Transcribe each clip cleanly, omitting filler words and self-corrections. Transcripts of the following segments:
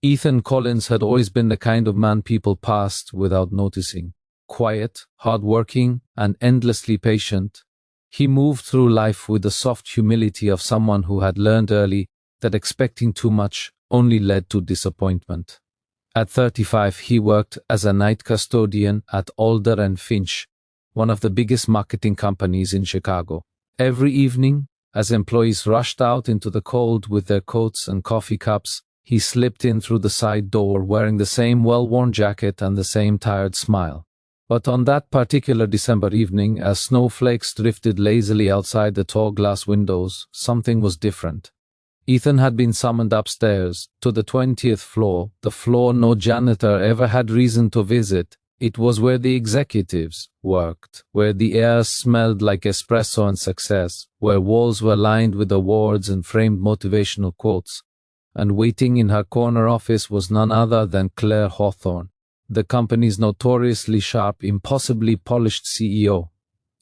Ethan Collins had always been the kind of man people passed without noticing. Quiet, hardworking, and endlessly patient. He moved through life with the soft humility of someone who had learned early that expecting too much only led to disappointment. At 35, he worked as a night custodian at Alder and Finch, one of the biggest marketing companies in Chicago. Every evening, as employees rushed out into the cold with their coats and coffee cups, he slipped in through the side door wearing the same well-worn jacket and the same tired smile. But on that particular December evening, as snowflakes drifted lazily outside the tall glass windows, something was different. Ethan had been summoned upstairs, to the 20th floor, the floor no janitor ever had reason to visit. It was where the executives worked, where the air smelled like espresso and success, where walls were lined with awards and framed motivational quotes. And waiting in her corner office was none other than Claire Hawthorne, the company's notoriously sharp, impossibly polished CEO.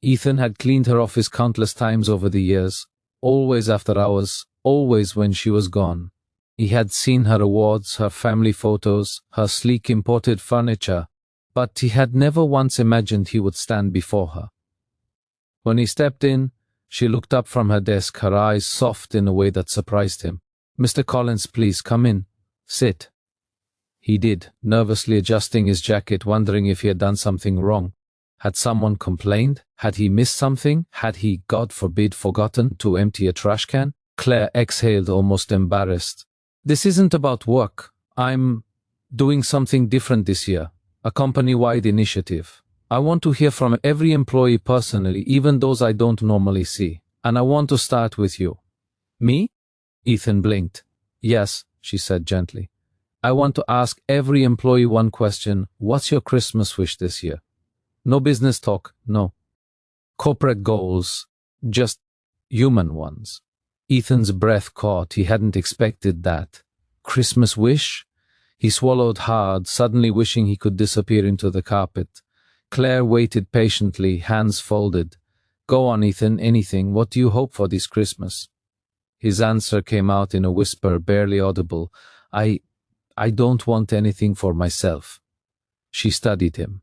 Ethan had cleaned her office countless times over the years, always after hours, always when she was gone. He had seen her awards, her family photos, her sleek imported furniture, but he had never once imagined he would stand before her. When he stepped in, she looked up from her desk, her eyes soft in a way that surprised him. "Mr. Collins, please come in. Sit." He did, nervously adjusting his jacket, wondering if he had done something wrong. Had someone complained? Had he missed something? Had he, God forbid, forgotten to empty a trash can? Claire exhaled, almost embarrassed. "This isn't about work. I'm doing something different this year, a company-wide initiative. I want to hear from every employee personally, even those I don't normally see. And I want to start with you." "Me?" Ethan blinked. "Yes," she said gently. "I want to ask every employee one question. What's your Christmas wish this year? No business talk, no corporate goals, just human ones." Ethan's breath caught. He hadn't expected that. Christmas wish? He swallowed hard, suddenly wishing he could disappear into the carpet. Claire waited patiently, hands folded. "Go on, Ethan, anything. What do you hope for this Christmas?" His answer came out in a whisper, barely audible. I don't want anything for myself." She studied him.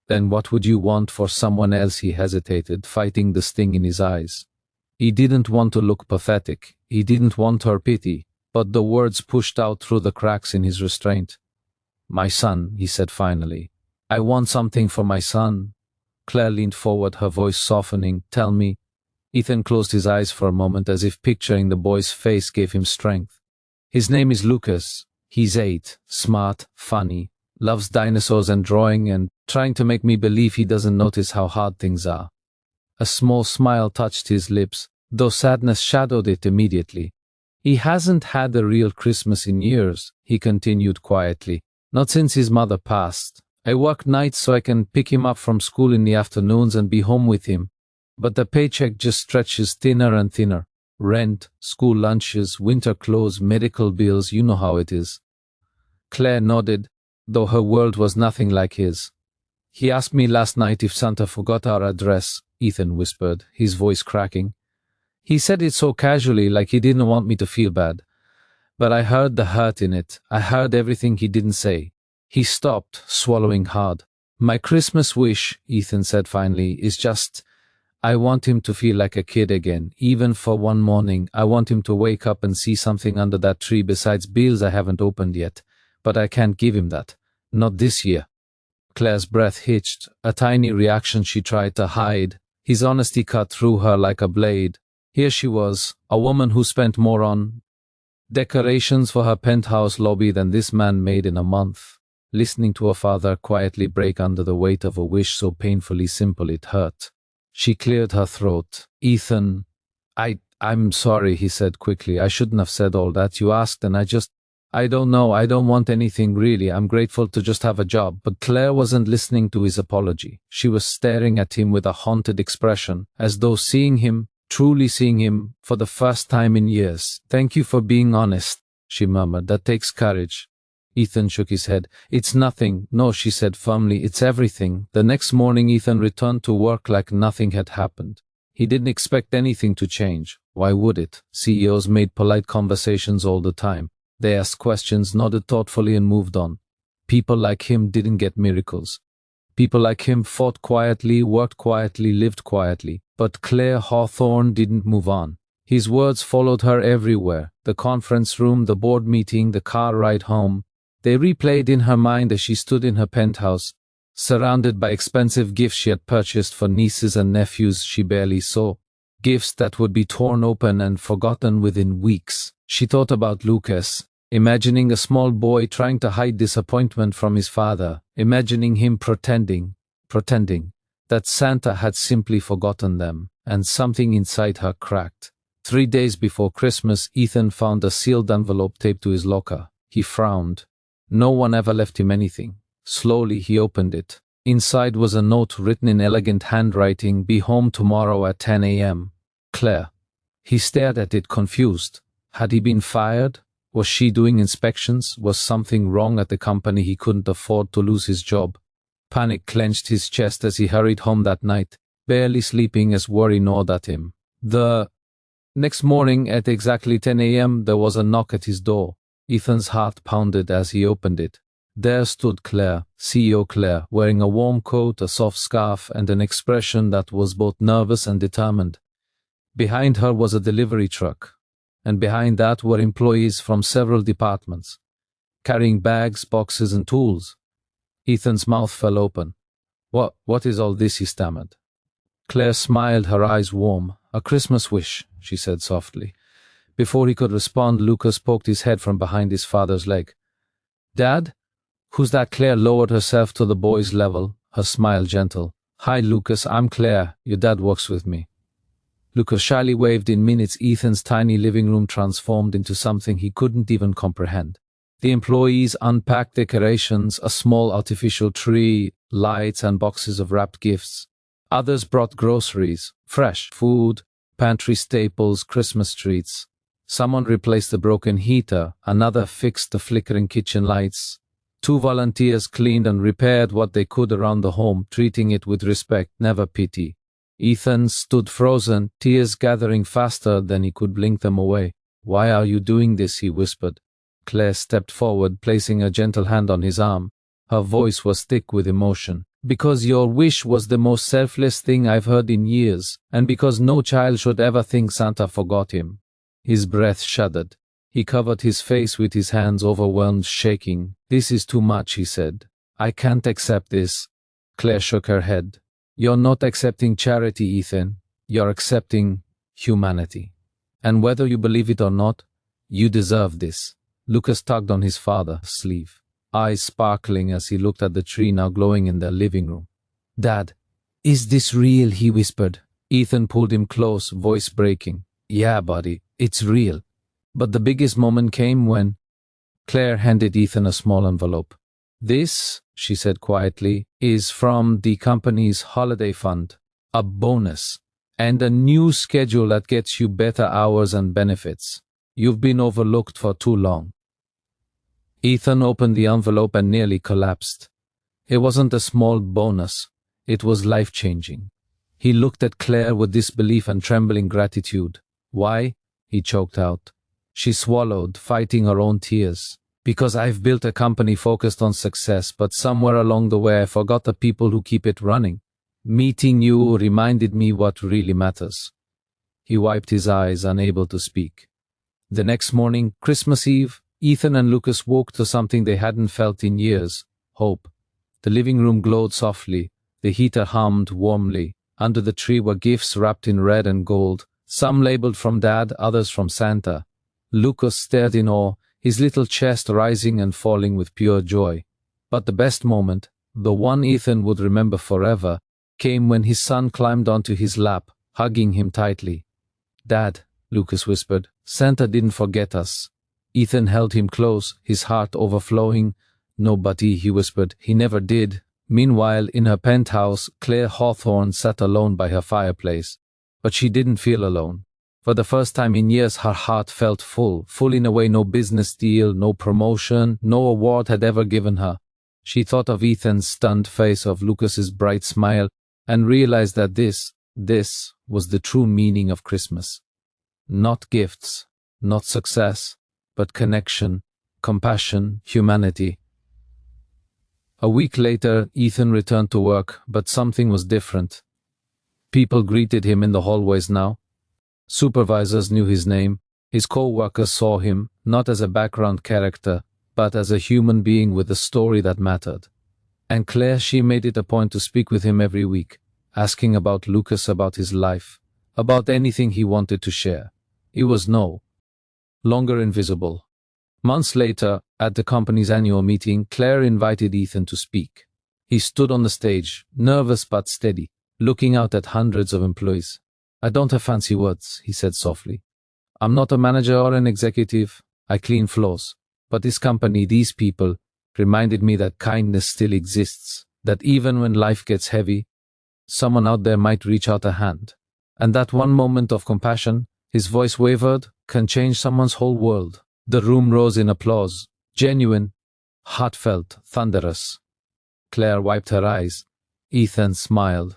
"Then what would you want for someone else?" He hesitated, fighting the sting in his eyes. He didn't want to look pathetic. He didn't want her pity, but the words pushed out through the cracks in his restraint. "My son," he said finally. "I want something for my son." Claire leaned forward, her voice softening. "Tell me." Ethan closed his eyes for a moment, as if picturing the boy's face gave him strength. "His name is Lucas. He's 8, smart, funny, loves dinosaurs and drawing and trying to make me believe he doesn't notice how hard things are." A small smile touched his lips, though sadness shadowed it immediately. "He hasn't had a real Christmas in years," he continued quietly. "Not since his mother passed. I work nights so I can pick him up from school in the afternoons and be home with him. But the paycheck just stretches thinner and thinner. Rent, school lunches, winter clothes, medical bills, you know how it is." Claire nodded, though her world was nothing like his. "He asked me last night if Santa forgot our address," Ethan whispered, his voice cracking. "He said it so casually, like he didn't want me to feel bad. But I heard the hurt in it. I heard everything he didn't say." He stopped, swallowing hard. "My Christmas wish," Ethan said finally, "is just, I want him to feel like a kid again, even for one morning. I want him to wake up and see something under that tree besides bills I haven't opened yet. But I can't give him that. Not this year." Claire's breath hitched, a tiny reaction she tried to hide. His honesty cut through her like a blade. Here she was, a woman who spent more on decorations for her penthouse lobby than this man made in a month, listening to her father quietly break under the weight of a wish so painfully simple it hurt. She cleared her throat. "Ethan, I'm sorry," he said quickly. "I shouldn't have said all that. You asked and I don't know. I don't want anything really. I'm grateful to just have a job." But Claire wasn't listening to his apology. She was staring at him with a haunted expression, as though seeing him, truly seeing him, for the first time in years. "Thank you for being honest," she murmured. "That takes courage." Ethan shook his head. "It's nothing." "No," she said firmly, "it's everything." The next morning Ethan returned to work like nothing had happened. He didn't expect anything to change. Why would it? CEOs made polite conversations all the time. They asked questions, nodded thoughtfully, and moved on. People like him didn't get miracles. People like him fought quietly, worked quietly, lived quietly. But Claire Hawthorne didn't move on. His words followed her everywhere. The conference room, the board meeting, the car ride home. They replayed in her mind as she stood in her penthouse, surrounded by expensive gifts she had purchased for nieces and nephews she barely saw. Gifts that would be torn open and forgotten within weeks. She thought about Lucas, imagining a small boy trying to hide disappointment from his father, imagining him pretending that Santa had simply forgotten them, and something inside her cracked. 3 days before Christmas, Ethan found a sealed envelope taped to his locker. He frowned. No one ever left him anything. Slowly he opened it. Inside was a note written in elegant handwriting, "Be home tomorrow at 10 a.m. Claire." He stared at it confused. Had he been fired? Was she doing inspections? Was something wrong at the company he couldn't afford to lose his job? Panic clenched his chest as he hurried home that night, barely sleeping as worry gnawed at him. The next morning at exactly 10 a.m. there was a knock at his door. Ethan's heart pounded as he opened it. There stood Claire, CEO Claire, wearing a warm coat, a soft scarf, and an expression that was both nervous and determined. Behind her was a delivery truck, and behind that were employees from several departments, carrying bags, boxes, and tools. Ethan's mouth fell open. What is all this?" he stammered. Claire smiled, her eyes warm. "A Christmas wish," she said softly. Before he could respond, Lucas poked his head from behind his father's leg. "Dad? Who's that?" Claire lowered herself to the boy's level, her smile gentle. "Hi, Lucas, I'm Claire. Your dad works with me." Lucas shyly waved. In minutes, Ethan's tiny living room transformed into something he couldn't even comprehend. The employees unpacked decorations, a small artificial tree, lights, and boxes of wrapped gifts. Others brought groceries, fresh food, pantry staples, Christmas treats. Someone replaced the broken heater, another fixed the flickering kitchen lights. 2 volunteers cleaned and repaired what they could around the home, treating it with respect, never pity. Ethan stood frozen, tears gathering faster than he could blink them away. "Why are you doing this?" he whispered. Claire stepped forward, placing a gentle hand on his arm. Her voice was thick with emotion. "Because your wish was the most selfless thing I've heard in years, and because no child should ever think Santa forgot him." His breath shuddered. He covered his face with his hands, overwhelmed, shaking. "This is too much," he said. "I can't accept this." Claire shook her head. "You're not accepting charity, Ethan. You're accepting humanity. And whether you believe it or not, you deserve this." Lucas tugged on his father's sleeve, eyes sparkling as he looked at the tree now glowing in their living room. "Dad, is this real?" he whispered. Ethan pulled him close, voice breaking. "Yeah, buddy, it's real." But the biggest moment came when Claire handed Ethan a small envelope. "This," she said quietly, "is from the company's holiday fund. A bonus. And a new schedule that gets you better hours and benefits. You've been overlooked for too long." Ethan opened the envelope and nearly collapsed. It wasn't a small bonus. It was life-changing. He looked at Claire with disbelief and trembling gratitude. "Why?" he choked out. She swallowed, fighting her own tears. "Because I've built a company focused on success, but somewhere along the way I forgot the people who keep it running. Meeting you reminded me what really matters." He wiped his eyes, unable to speak. The next morning, Christmas Eve, Ethan and Lucas woke to something they hadn't felt in years: hope. The living room glowed softly. The heater hummed warmly. Under the tree were gifts wrapped in red and gold, some labeled from Dad, others from Santa. Lucas stared in awe, his little chest rising and falling with pure joy. But the best moment, the one Ethan would remember forever, came when his son climbed onto his lap, hugging him tightly. "Dad," Lucas whispered, "Santa didn't forget us." Ethan held him close, his heart overflowing. "No, buddy," he whispered, "he never did." Meanwhile, in her penthouse, Claire Hawthorne sat alone by her fireplace. But she didn't feel alone. For the first time in years, her heart felt full in a way no business deal, no promotion, no award had ever given her. She thought of Ethan's stunned face, of Lucas's bright smile, and realized that this was the true meaning of Christmas. Not gifts, not success, but connection, compassion, humanity. A week later, Ethan returned to work, but something was different. People greeted him in the hallways now. Supervisors knew his name. His co-workers saw him, not as a background character, but as a human being with a story that mattered. And Claire, she made it a point to speak with him every week, asking about Lucas, about his life, about anything he wanted to share. He was no longer invisible. Months later, at the company's annual meeting, Claire invited Ethan to speak. He stood on the stage, nervous but steady, looking out at hundreds of employees. "I don't have fancy words," he said softly. "I'm not a manager or an executive. I clean floors. But this company, these people, reminded me that kindness still exists, that even when life gets heavy, someone out there might reach out a hand. And that one moment of compassion," his voice wavered, "can change someone's whole world." The room rose in applause, genuine, heartfelt, thunderous. Claire wiped her eyes. Ethan smiled.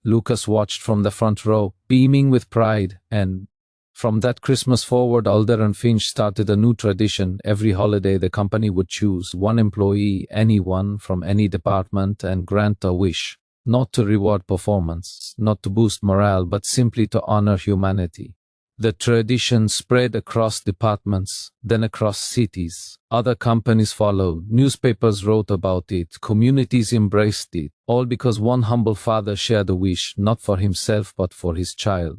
Lucas watched from the front row, beaming with pride, and from that Christmas forward, Alder and Finch started a new tradition. Every holiday the company would choose one employee, anyone from any department, and grant a wish, not to reward performance, not to boost morale, but simply to honor humanity. The tradition spread across departments, then across cities. Other companies followed, newspapers wrote about it, communities embraced it, all because one humble father shared a wish, not for himself but for his child.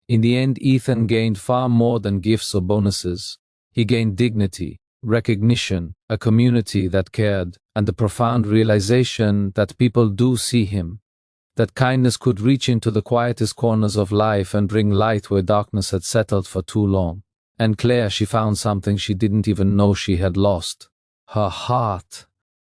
In the end, Ethan gained far more than gifts or bonuses. He gained dignity, recognition, a community that cared, and the profound realization that people do see him, that kindness could reach into the quietest corners of life and bring light where darkness had settled for too long. And Claire, she found something she didn't even know she had lost: her heart.